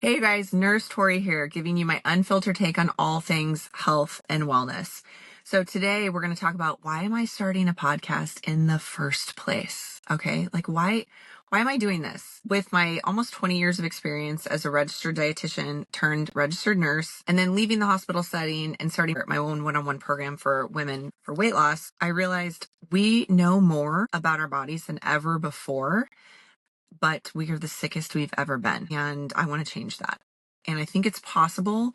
Hey guys, Nurse Tori here, giving you my unfiltered take on all things health and wellness. So today we're going to talk about why am I starting a podcast in the first place? Okay, like why am I doing this? With my almost 20 years of experience as a registered dietitian turned registered nurse, and then leaving the hospital setting and starting my own one-on-one program for women for weight loss, I realized we know more about our bodies than ever before, but we are the sickest we've ever been. And I want to change that. And I think it's possible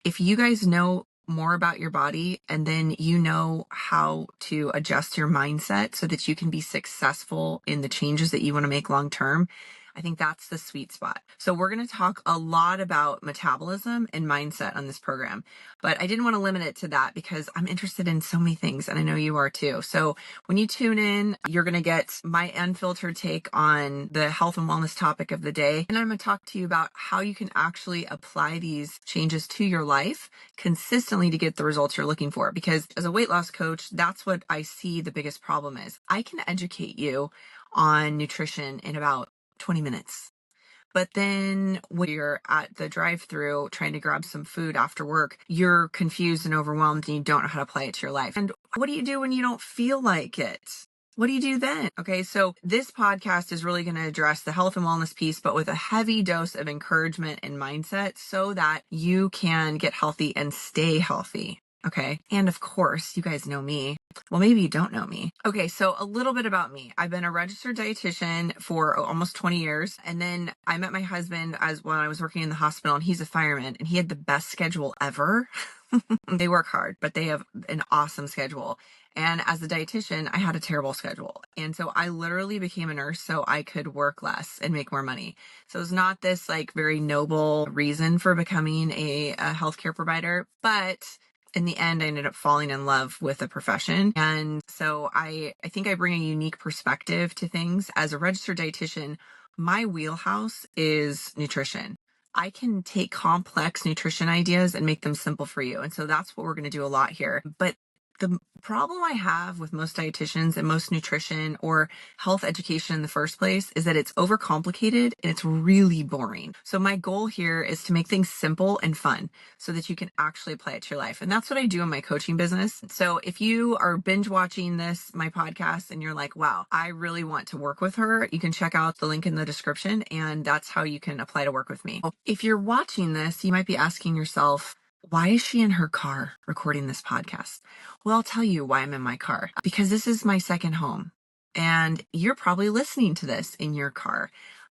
if you guys know more about your body and then you know how to adjust your mindset so that you can be successful in the changes that you want to make long term. I think that's the sweet spot. So we're going to talk a lot about metabolism and mindset on this program, but I didn't want to limit it to that because I'm interested in so many things and I know you are too. So when you tune in, you're going to get my unfiltered take on the health and wellness topic of the day. And I'm going to talk to you about how you can actually apply these changes to your life consistently to get the results you're looking for. Because as a weight loss coach, that's what I see the biggest problem is. I can educate you on nutrition in about 20 minutes. But then when you're at the drive-through trying to grab some food after work, you're confused and overwhelmed and you don't know how to apply it to your life. And what do you do when you don't feel like it? What do you do then? Okay, so this podcast is really going to address the health and wellness piece, but with a heavy dose of encouragement and mindset so that you can get healthy and stay healthy. Okay. And of course, you guys know me. Well, maybe you don't know me. Okay. So a little bit about me. I've been a registered dietitian for almost 20 years. And then I met my husband when I was working in the hospital, and he's a fireman and he had the best schedule ever. They work hard, but they have an awesome schedule. And as a dietitian, I had a terrible schedule. And so I literally became a nurse so I could work less and make more money. So it's not this like very noble reason for becoming a healthcare provider, but in the end, I ended up falling in love with the profession. And so I think I bring a unique perspective to things. As a registered dietitian, my wheelhouse is nutrition. I can take complex nutrition ideas and make them simple for you. And so that's what we're going to do a lot here. But the problem I have with most dietitians and most nutrition or health education in the first place is that it's overcomplicated and it's really boring. So my goal here is to make things simple and fun so that you can actually apply it to your life. And that's what I do in my coaching business. So if you are binge watching my podcast, and you're like, wow, I really want to work with her, you can check out the link in the description, and that's how you can apply to work with me. If you're watching this, you might be asking yourself, why is she in her car recording this podcast? Well, I'll tell you why I'm in my car. Because this is my second home. And you're probably listening to this in your car.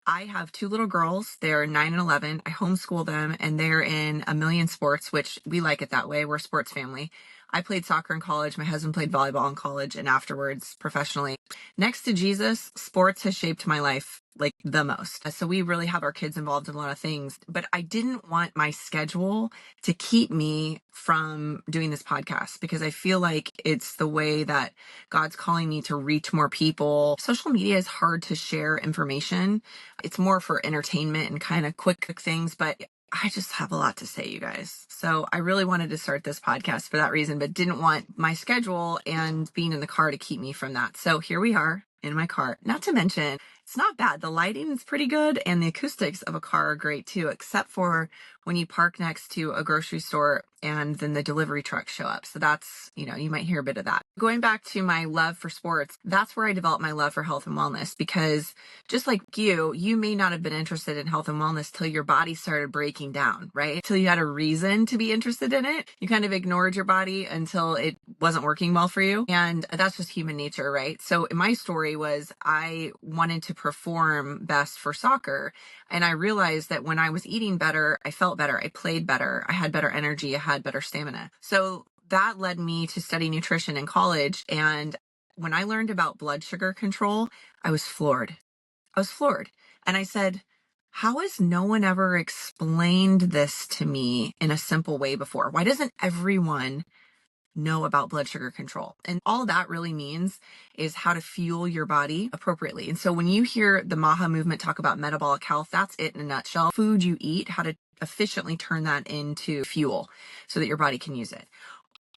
I have two little girls. They're 9 and 11. I homeschool them and they're in a million sports, which we like it that way. We're a sports family. I played soccer in college. My husband played volleyball in college and afterwards professionally. Next to Jesus, sports has shaped my life like the most. So we really have our kids involved in a lot of things, but I didn't want my schedule to keep me from doing this podcast because I feel like it's the way that God's calling me to reach more people. Social media is hard to share information. It's more for entertainment and kind of quick things, but I just have a lot to say, you guys. So I really wanted to start this podcast for that reason, but didn't want my schedule and being in the car to keep me from that. So here we are in my car. Not to mention, it's not bad. The lighting is pretty good and the acoustics of a car are great too, except for when you park next to a grocery store and then the delivery trucks show up. So that's, you might hear a bit of that. Going back to my love for sports, that's where I developed my love for health and wellness, because just like you may not have been interested in health and wellness till your body started breaking down, right? Till you had a reason to be interested in it. You kind of ignored your body until it wasn't working well for you. And that's just human nature, right? So my story was I wanted to perform best for soccer. And I realized that when I was eating better, I felt better. I played better. I had better energy. I had better stamina. So that led me to study nutrition in college. And when I learned about blood sugar control, I was floored. And I said, how has no one ever explained this to me in a simple way before? Why doesn't everyone know about blood sugar control? And all that really means is how to fuel your body appropriately. And so when you hear the MAHA movement talk about metabolic health, that's it in a nutshell. Food you eat, how to efficiently turn that into fuel so that your body can use it.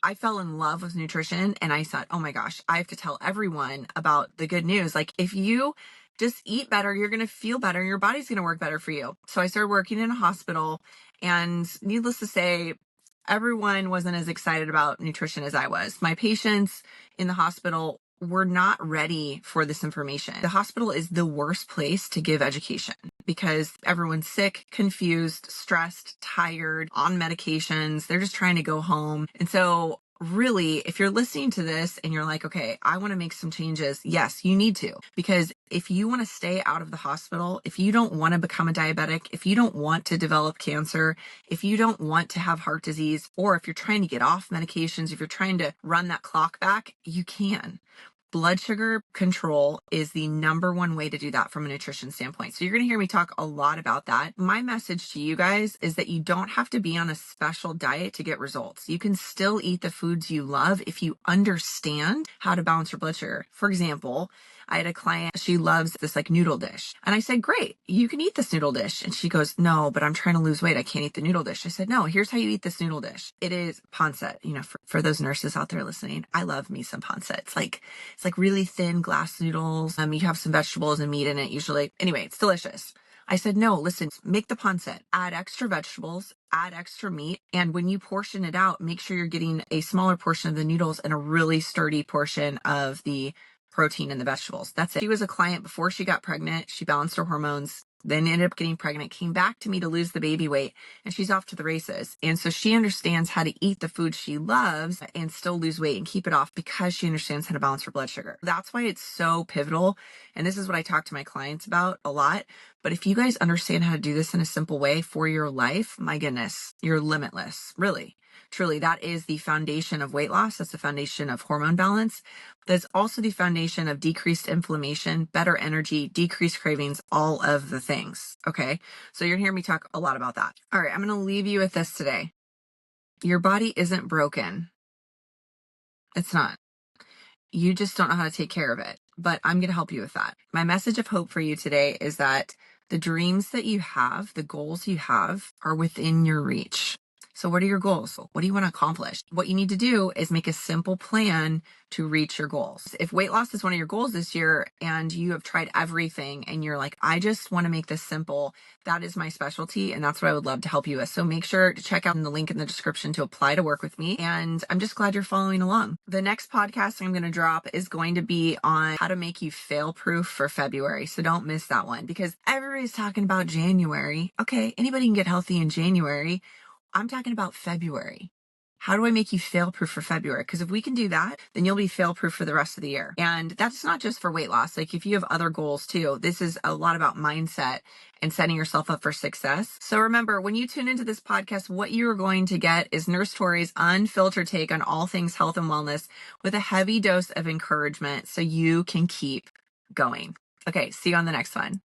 I fell in love with nutrition and I thought, oh my gosh, I have to tell everyone about the good news. Like if you just eat better. You're going to feel better. Your body's going to work better for you. So I started working in a hospital, and needless to say, everyone wasn't as excited about nutrition as I was. My patients in the hospital were not ready for this information. The hospital is the worst place to give education because everyone's sick, confused, stressed, tired, on medications. They're just trying to go home. And so really, if you're listening to this and you're like, okay, I want to make some changes, yes, you need to. Because if you want to stay out of the hospital, if you don't want to become a diabetic, if you don't want to develop cancer, if you don't want to have heart disease, or if you're trying to get off medications, if you're trying to run that clock back, you can. Blood sugar control is the number one way to do that from a nutrition standpoint. So you're going to hear me talk a lot about that. My message to you guys is that you don't have to be on a special diet to get results. You can still eat the foods you love if you understand how to balance your blood sugar. For example, I had a client, she loves this like noodle dish. And I said, great, you can eat this noodle dish. And she goes, no, but I'm trying to lose weight. I can't eat the noodle dish. I said, no, here's how you eat this noodle dish. It is pancit. You know, for those nurses out there listening, I love me some pancit. It's like really thin glass noodles. You have some vegetables and meat in it usually. Anyway, it's delicious. I said, no, listen, make the pancit, add extra vegetables, add extra meat. And when you portion it out, make sure you're getting a smaller portion of the noodles and a really sturdy portion of the protein in the vegetables. That's it. She was a client before she got pregnant. She balanced her hormones, then ended up getting pregnant, came back to me to lose the baby weight, and she's off to the races. And so she understands how to eat the food she loves and still lose weight and keep it off because she understands how to balance her blood sugar. That's why it's so pivotal. And this is what I talk to my clients about a lot. But if you guys understand how to do this in a simple way for your life, my goodness, you're limitless. Really, truly, that is the foundation of weight loss. That's the foundation of hormone balance. That's also the foundation of decreased inflammation, better energy, decreased cravings, all of the things. Okay. So you're gonna hear me talk a lot about that. All right. I'm going to leave you with this today. Your body isn't broken. It's not. You just don't know how to take care of it, but I'm going to help you with that. My message of hope for you today is that the dreams that you have, the goals you have are within your reach. So what are your goals? What do you want to accomplish? What you need to do is make a simple plan to reach your goals. If weight loss is one of your goals this year and you have tried everything and you're like, I just want to make this simple, that is my specialty. And that's what I would love to help you with. So make sure to check out the link in the description to apply to work with me. And I'm just glad you're following along. The next podcast I'm going to drop is going to be on how to make you fail proof for February. So don't miss that one because everybody's talking about January. Okay. Anybody can get healthy in January. I'm talking about February. How do I make you fail proof for February? Because if we can do that, then you'll be fail proof for the rest of the year. And that's not just for weight loss. Like if you have other goals too, this is a lot about mindset and setting yourself up for success. So remember, when you tune into this podcast, what you're going to get is Nurse Tori's unfiltered take on all things health and wellness with a heavy dose of encouragement so you can keep going. Okay, see you on the next one.